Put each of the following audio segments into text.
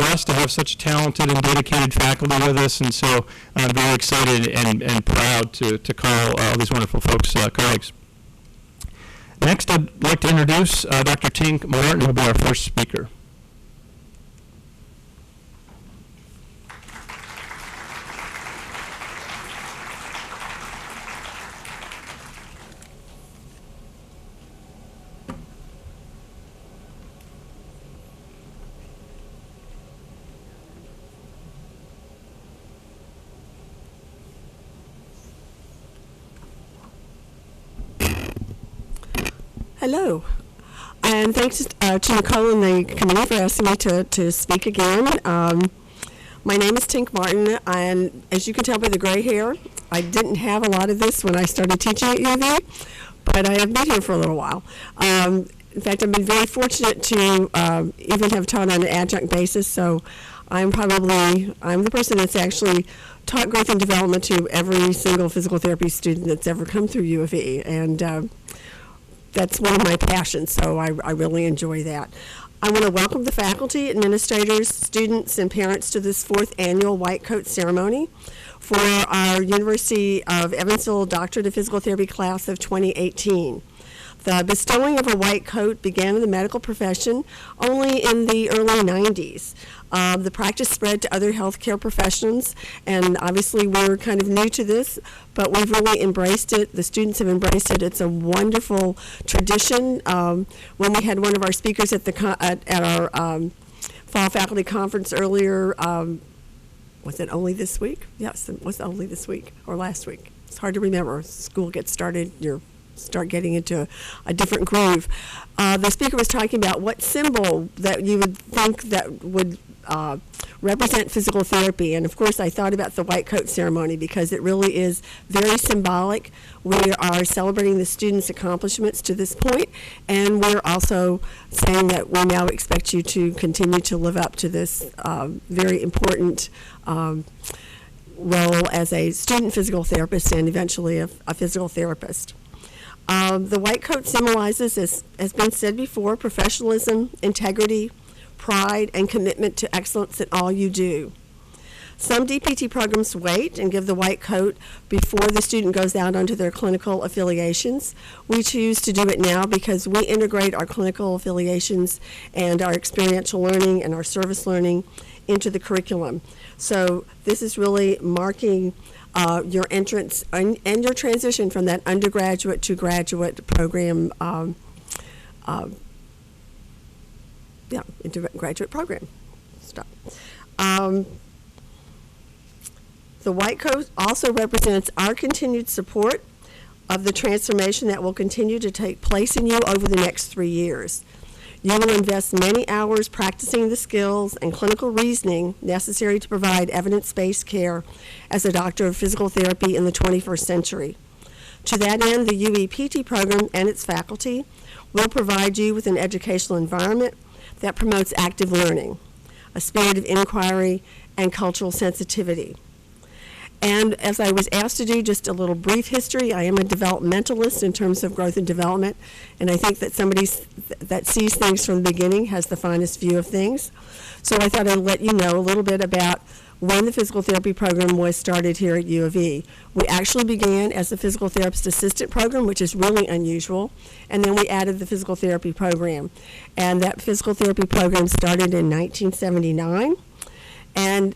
blessed to have such talented and dedicated faculty with us, and so I'm very excited and proud to call all these wonderful folks colleagues. Next, I'd like to introduce Dr. Tink Martin, who will be our first speaker. Hello, and thanks to Nicole and the committee for asking me to speak again. My name is Tink Martin, and as you can tell by the gray hair, I didn't have a lot of this when I started teaching at Univ, but I have been here for a little while. In fact, I've been very fortunate to even have taught on an adjunct basis, so I'm the person that's actually taught growth and development to every single physical therapy student that's ever come through U of E, and that's one of my passions, so I really enjoy that. I want to welcome the faculty, administrators, students, and parents to this 4th annual White Coat Ceremony for our University of Evansville Doctorate of Physical Therapy class of 2018. The bestowing of a white coat began in the medical profession only in the early 90s. The practice spread to other healthcare professions, and obviously we're kind of new to this, but we've really embraced it. The students have embraced it. It's a wonderful tradition. When we had one of our speakers at our fall faculty conference earlier, was it only this week? Yes, it was only this week or last week. It's hard to remember. School gets started, you start getting into a different groove. The speaker was talking about what symbol that you would think that would represent physical therapy, and of course I thought about the white coat ceremony because it really is very symbolic. We are celebrating the students' accomplishments to this point, and we're also saying that we now expect you to continue to live up to this very important role as a student physical therapist and eventually a physical therapist. The white coat symbolizes, as has been said before, professionalism, integrity, pride, and commitment to excellence in all you do. Some DPT programs wait and give the white coat before the student goes out onto their clinical affiliations. We choose to do it now because we integrate our clinical affiliations and our experiential learning and our service learning into the curriculum. So this is really marking your entrance and your transition from that undergraduate to graduate program, into graduate program. Stop. The white coat also represents our continued support of the transformation that will continue to take place in you over the next 3 years. You will invest many hours practicing the skills and clinical reasoning necessary to provide evidence-based care as a doctor of physical therapy in the 21st century. To that end, the UEPT program and its faculty will provide you with an educational environment that promotes active learning, a spirit of inquiry, and cultural sensitivity. And as I was asked to do just a little brief history, I am a developmentalist in terms of growth and development, and I think that somebody that sees things from the beginning has the finest view of things. So I thought I'd let you know a little bit about when the physical therapy program was started here at U of E. We actually began as the physical therapist assistant program, which is really unusual, and then we added the physical therapy program. And that physical therapy program started in 1979, and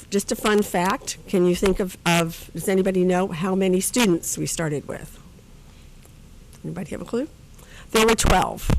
just a fun fact, can you think of, does anybody know how many students we started with? Anybody have a clue? There were 12.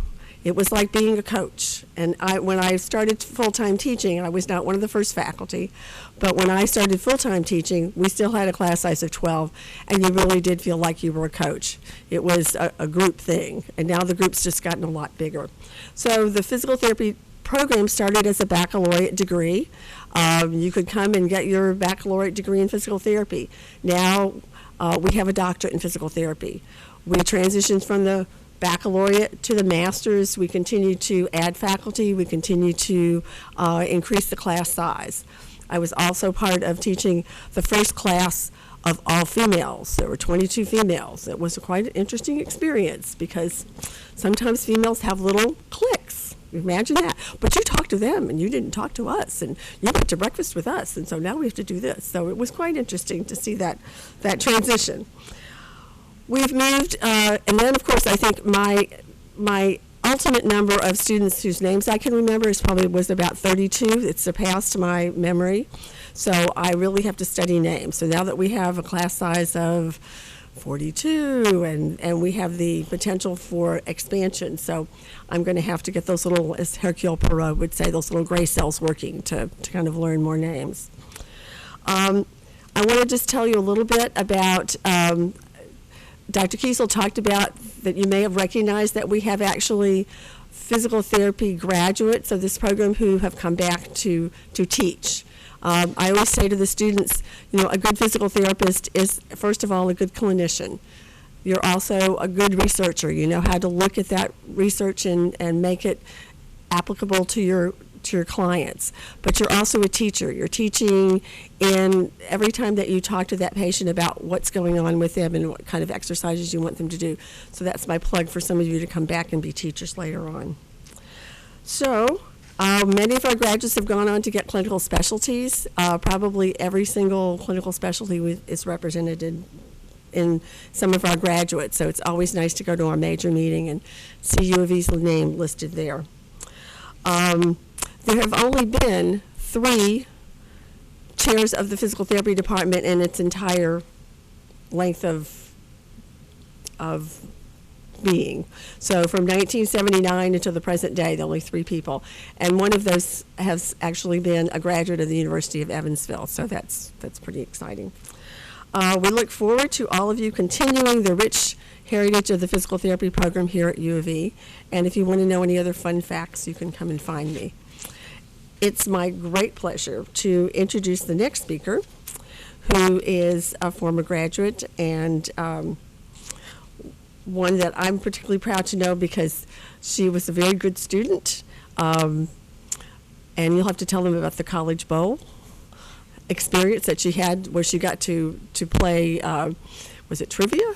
It was like being a coach. And when I started full-time teaching, I was not one of the first faculty, but when I started full-time teaching, we still had a class size of 12, and you really did feel like you were a coach. It was a group thing, and now the group's just gotten a lot bigger. So the physical therapy program started as a baccalaureate degree. You could come and get your baccalaureate degree in physical therapy. Now we have a doctorate in physical therapy. We transitioned from the baccalaureate to the master's. We continue to add faculty. We continue to increase the class size. I was also part of teaching the first class of all females. There were 22 females. It was quite an interesting experience because sometimes females have little cliques. Imagine that. But you talked to them, and you didn't talk to us, and you went to breakfast with us, and so now we have to do this. So it was quite interesting to see that transition. We've moved, and then, of course, I think my ultimate number of students whose names I can remember was about 32. It surpassed my memory. So I really have to study names. So now that we have a class size of 42 and we have the potential for expansion, so I'm going to have to get those little, as Hercule Poirot would say, those little gray cells working to kind of learn more names. I want to just tell you a little bit about Dr. Kiesel talked about that you may have recognized that we have actually physical therapy graduates of this program who have come back to teach. I always say to the students, a good physical therapist is, first of all, a good clinician. You're also a good researcher. You know how to look at that research and make it applicable to your clients. But you're also a teacher. You're teaching in every time that you talk to that patient about what's going on with them and what kind of exercises you want them to do. So that's my plug for some of you to come back and be teachers later on. So many of our graduates have gone on to get clinical specialties. Probably every single clinical specialty is represented in some of our graduates. So it's always nice to go to our major meeting and see U of E's name listed there. There have only been 3 chairs of the physical therapy department in its entire length of being. So from 1979 until the present day, there are only 3 people. And one of those has actually been a graduate of the University of Evansville. So that's pretty exciting. We look forward to all of you continuing the rich heritage of the physical therapy program here at U of E. And if you want to know any other fun facts, you can come and find me. It's my great pleasure to introduce the next speaker, who is a former graduate and one that I'm particularly proud to know because she was a very good student. And you'll have to tell them about the College Bowl experience that she had where she got to play, was it trivia?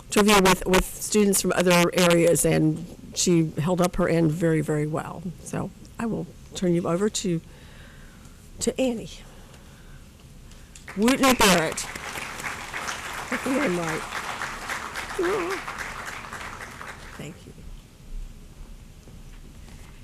Trivia with students from other areas, and she held up her end very, very well. So I will turn you over to Annie. Wootner Barrett. Get the name right. Thank you.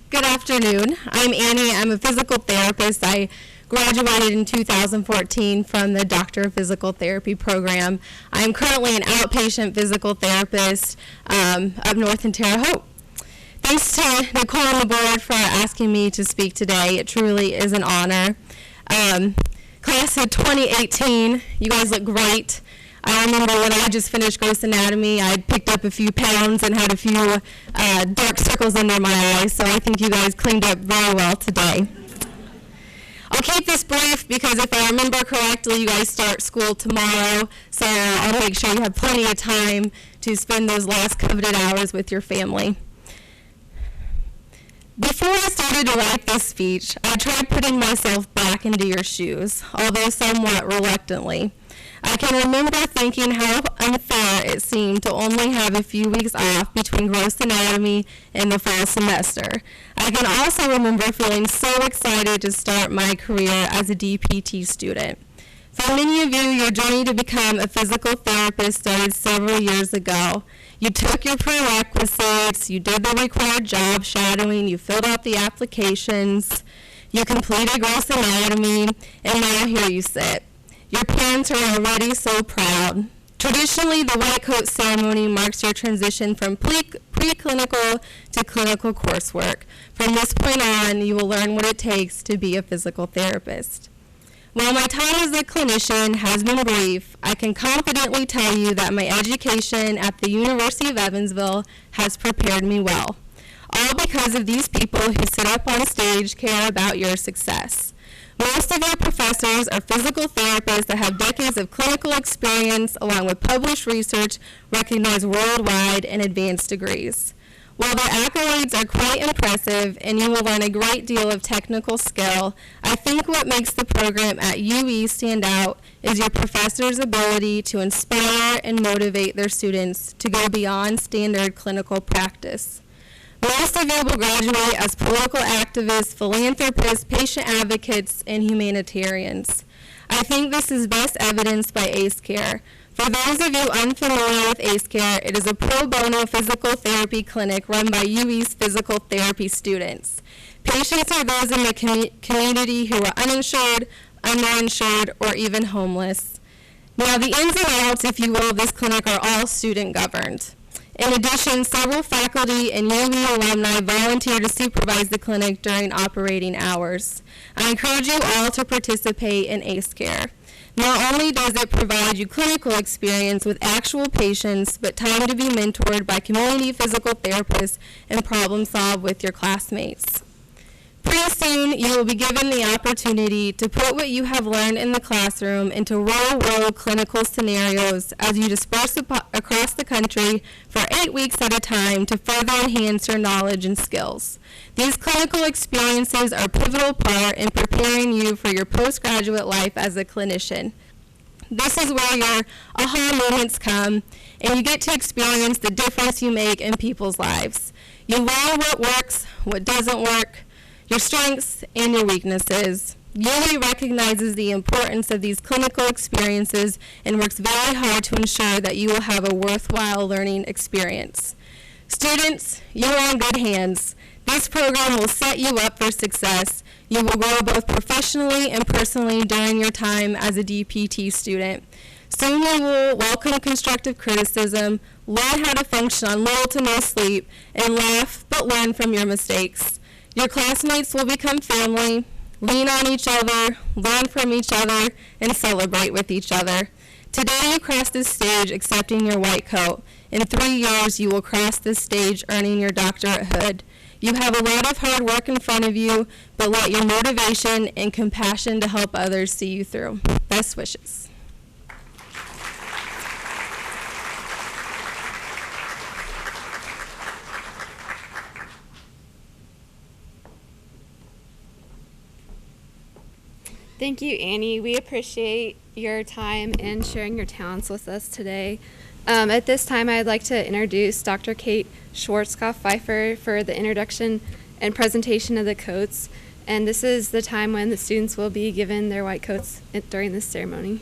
Good afternoon. I'm Annie. I'm a physical therapist. I graduated in 2014 from the Doctor of Physical Therapy program. I'm currently an outpatient physical therapist up north in Terre Haute. Thanks to Nicole and the board for asking me to speak today. It truly is an honor. Class of 2018, you guys look great. I remember when I just finished gross anatomy, I picked up a few pounds and had a few dark circles under my eyes, so I think you guys cleaned up very well today. I'll keep this brief because if I remember correctly, you guys start school tomorrow, so I'll make sure you have plenty of time to spend those last coveted hours with your family. Before I started to write this speech, I tried putting myself back into your shoes, although somewhat reluctantly. I can remember thinking how unfair it seemed to only have a few weeks off between gross anatomy and the fall semester. I can also remember feeling so excited to start my career as a DPT student. For many of you, your journey to become a physical therapist started several years ago. You took your prerequisites, you did the required job shadowing, you filled out the applications, you completed gross anatomy, and now here you sit. Your parents are already so proud. Traditionally, the white coat ceremony marks your transition from preclinical to clinical coursework. From this point on, you will learn what it takes to be a physical therapist. While my time as a clinician has been brief, I can confidently tell you that my education at the University of Evansville has prepared me well. All because of these people who sit up on stage care about your success. Most of your professors are physical therapists that have decades of clinical experience along with published research recognized worldwide and advanced degrees. While their accolades are quite impressive and you will learn a great deal of technical skill, I think what makes the program at UE stand out is your professors' ability to inspire and motivate their students to go beyond standard clinical practice. Most of you will graduate as political activists, philanthropists, patient advocates, and humanitarians. I think this is best evidenced by ACE Care. For those of you unfamiliar with ACE Care, it is a pro bono physical therapy clinic run by UW's physical therapy students. Patients are those in the community who are uninsured, underinsured, or even homeless. Now, the ins and outs, if you will, of this clinic are all student governed. In addition, several faculty and UW alumni volunteer to supervise the clinic during operating hours. I encourage you all to participate in ACE Care. Not only does it provide you clinical experience with actual patients, but time to be mentored by community physical therapists and problem solve with your classmates. Pretty soon, you will be given the opportunity to put what you have learned in the classroom into real-world clinical scenarios as you disperse across the country for 8 weeks at a time to further enhance your knowledge and skills. These clinical experiences are a pivotal part in preparing you for your postgraduate life as a clinician. This is where your aha moments come, and you get to experience the difference you make in people's lives. You learn what works, what doesn't work, your strengths and your weaknesses. UWI recognizes the importance of these clinical experiences and works very hard to ensure that you will have a worthwhile learning experience. Students, you are in good hands. This program will set you up for success. You will grow both professionally and personally during your time as a DPT student. Soon you will welcome constructive criticism, learn how to function on little to no sleep, and laugh but learn from your mistakes. Your classmates will become family, lean on each other, learn from each other, and celebrate with each other. Today you cross this stage accepting your white coat. In 3 years you will cross this stage earning your doctoratehood. You have a lot of hard work in front of you, but let your motivation and compassion to help others see you through. Best wishes. Thank you, Annie. We appreciate your time and sharing your talents with us today. At this time, I'd like to introduce Dr. Kate Schwarzkopf-Pfeiffer for the introduction and presentation of the coats. And this is the time when the students will be given their white coats during this ceremony.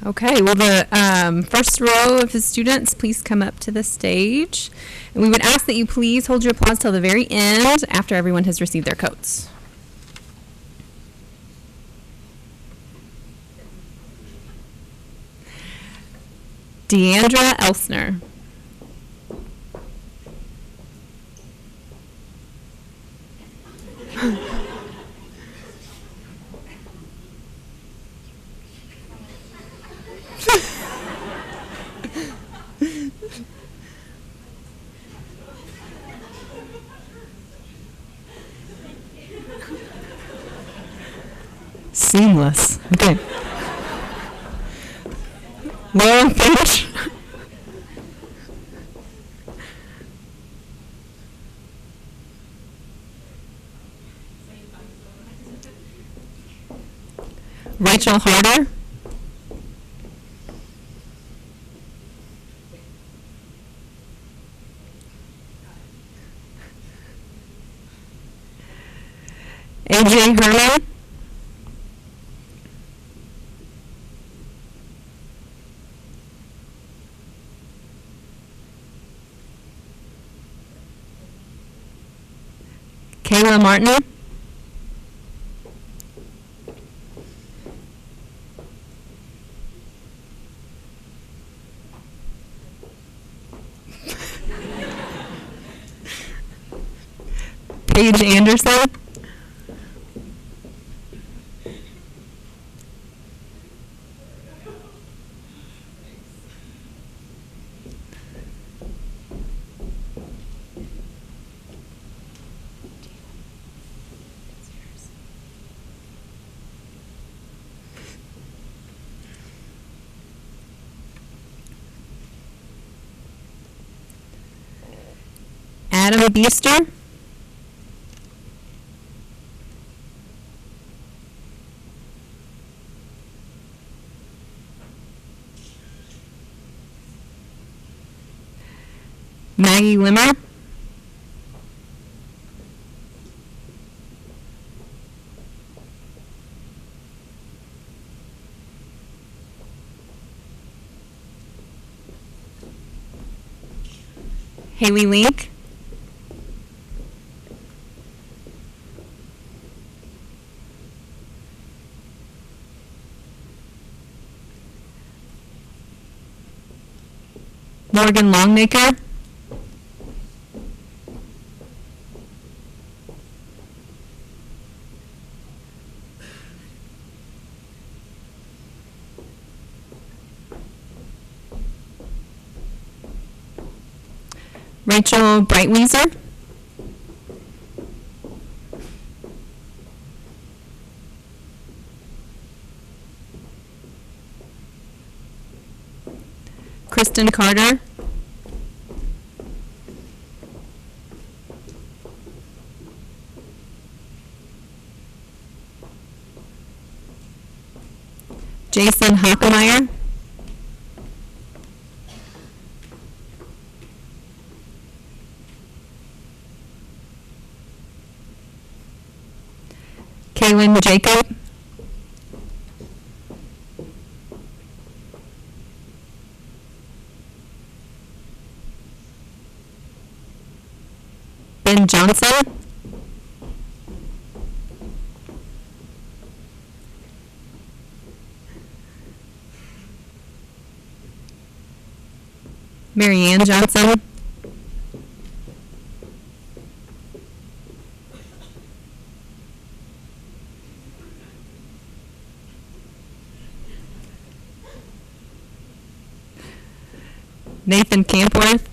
Okay, well, the first row of the students, please come up to the stage. And we would ask that you please hold your applause till the very end after everyone has received their coats. Deandra Elsner. Seamless. Okay. Laura Finch. Rachel Harder. AJ Herman. Kayla Martin. Paige Anderson. Adam Beester. Maggie Limmer. Haley Link. Morgan Longmaker. Rachel Brightweiser. Kristen Carter. Jason Hockemeyer. Kaylin Jacob. Ben Johnson. Marianne Johnson. Nathan Campworth.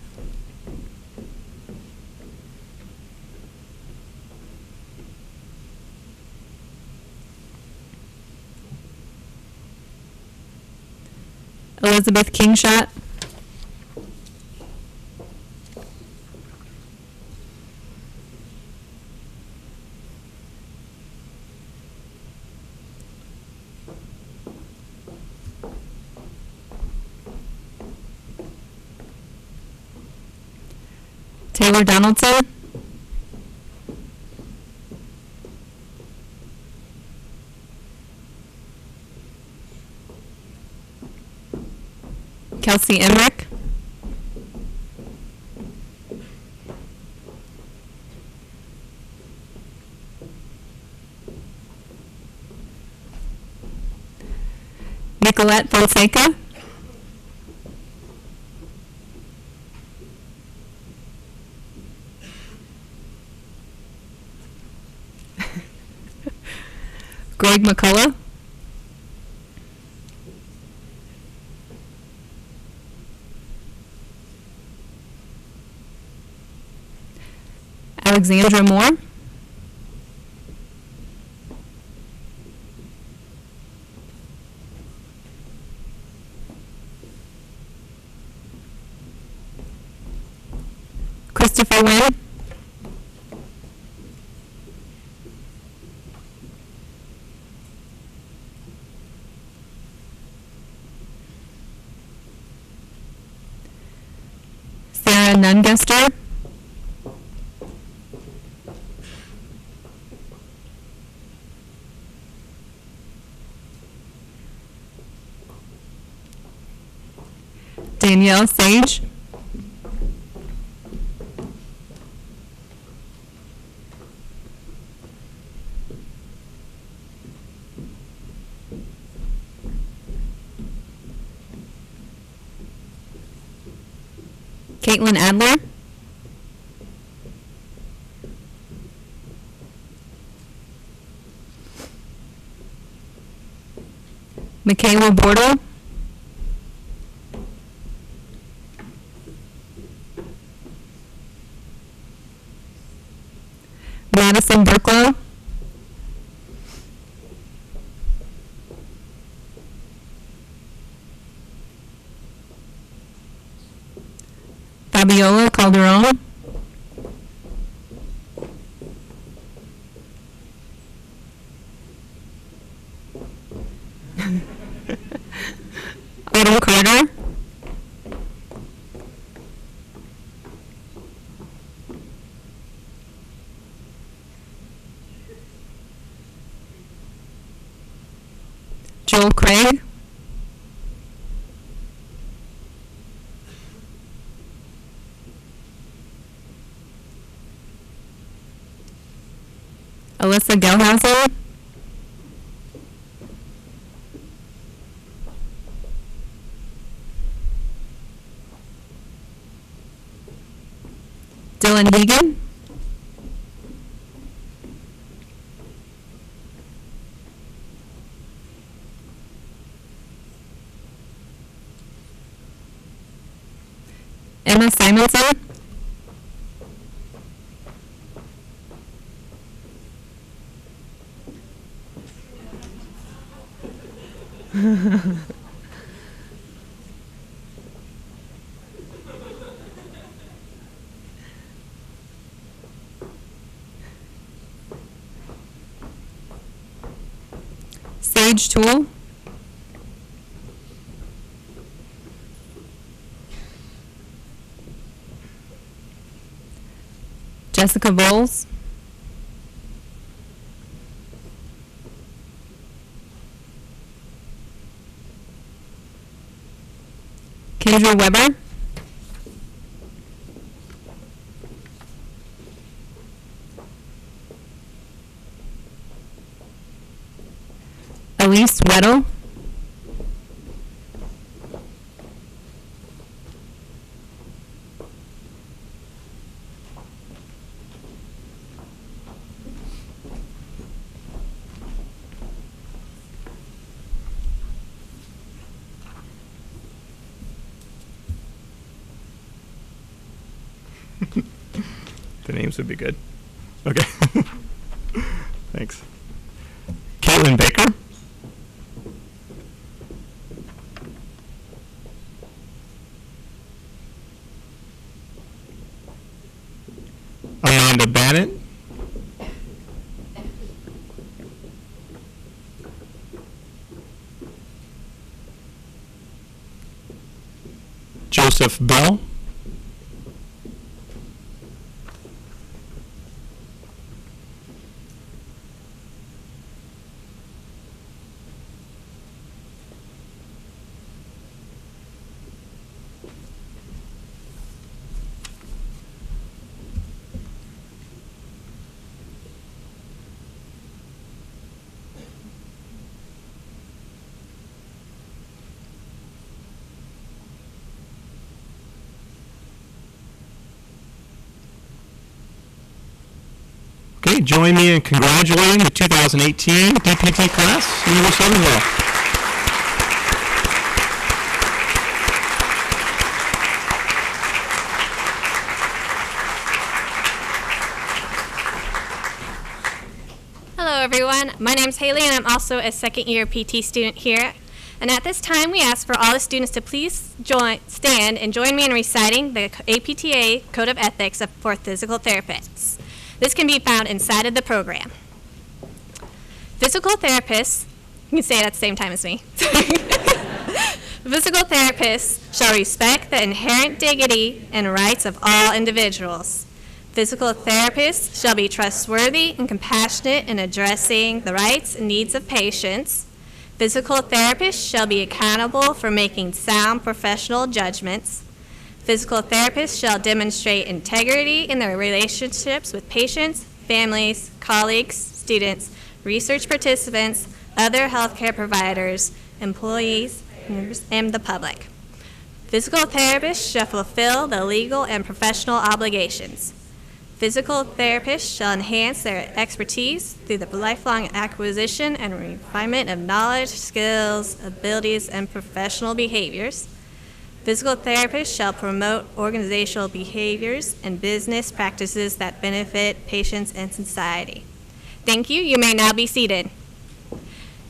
Elizabeth Kingshot. Taylor Donaldson. Kelsey Emmerich. Nicolette Fonseca. Greg McCullough. Alexandra Moore. Christopher Wynn. Sarah Nungester. Danielle Sage. Caitlin Adler. Michaela Bordeaux. Madison Burklow. Fabiola Calderon. Autumn Carter. Joel Craig. Alyssa Gelhausen. Dylan Hegan. Emma Simonson. Sage Toole. Jessica Bowles. Kendra Weber. Elise Weddle. The names would be good. Okay. Thanks. Caitlin Baker. Amanda Bannett. Joseph Bell. Okay, join me in congratulating the 2018 DPT class, University of Evansville. Hello everyone, my name's Haley and I'm also a second year PT student here. And at this time we ask for all the students to please stand and join me in reciting the APTA Code of Ethics for Physical Therapists. This can be found inside of the program. Physical therapists, you can say it at the same time as me. Physical therapists shall respect the inherent dignity and rights of all individuals. Physical therapists shall be trustworthy and compassionate in addressing the rights and needs of patients. Physical therapists shall be accountable for making sound professional judgments. Physical therapists shall demonstrate integrity in their relationships with patients, families, colleagues, students, research participants, other healthcare providers, employees, and the public. Physical therapists shall fulfill the legal and professional obligations. Physical therapists shall enhance their expertise through the lifelong acquisition and refinement of knowledge, skills, abilities, and professional behaviors. Physical therapists shall promote organizational behaviors and business practices that benefit patients and society. Thank you. You may now be seated.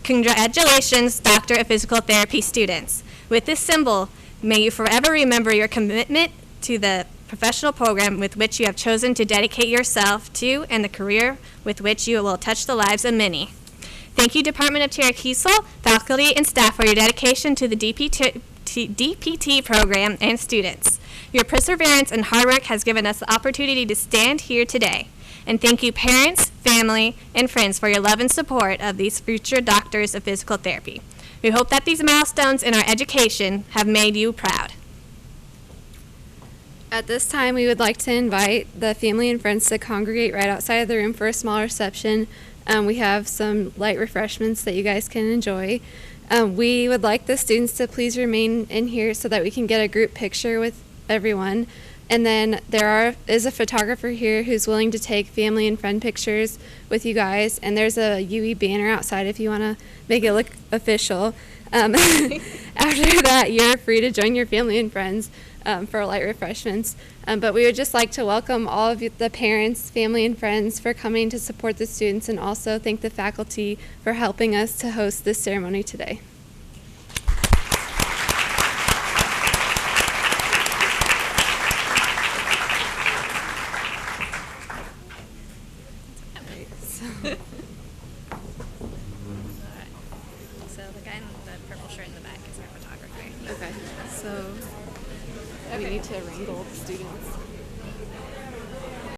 Congratulations, Doctor of Physical Therapy students. With this symbol, may you forever remember your commitment to the professional program with which you have chosen to dedicate yourself to and the career with which you will touch the lives of many. Thank you, Department of Kiesel, faculty, and staff for your dedication to the DPT program and students. Your perseverance and hard work has given us the opportunity to stand here today. And thank you, parents, family, and friends for your love and support of these future doctors of physical therapy. We hope that these milestones in our education have made you proud. At this time, we would like to invite the family and friends to congregate right outside of the room for a small reception. We have some light refreshments that you guys can enjoy. We would like the students to please remain in here so that we can get a group picture with everyone. And then there is a photographer here who's willing to take family and friend pictures with you guys. And there's a UE banner outside if you want to make it look official. After that, you're free to join your family and friends for light refreshments. But we would just like to welcome all of the parents, family, and friends for coming to support the students, and also thank the faculty for helping us to host this ceremony today. So the guy in the purple shirt in the back is our photographer. Okay, so we need to wrangle the students.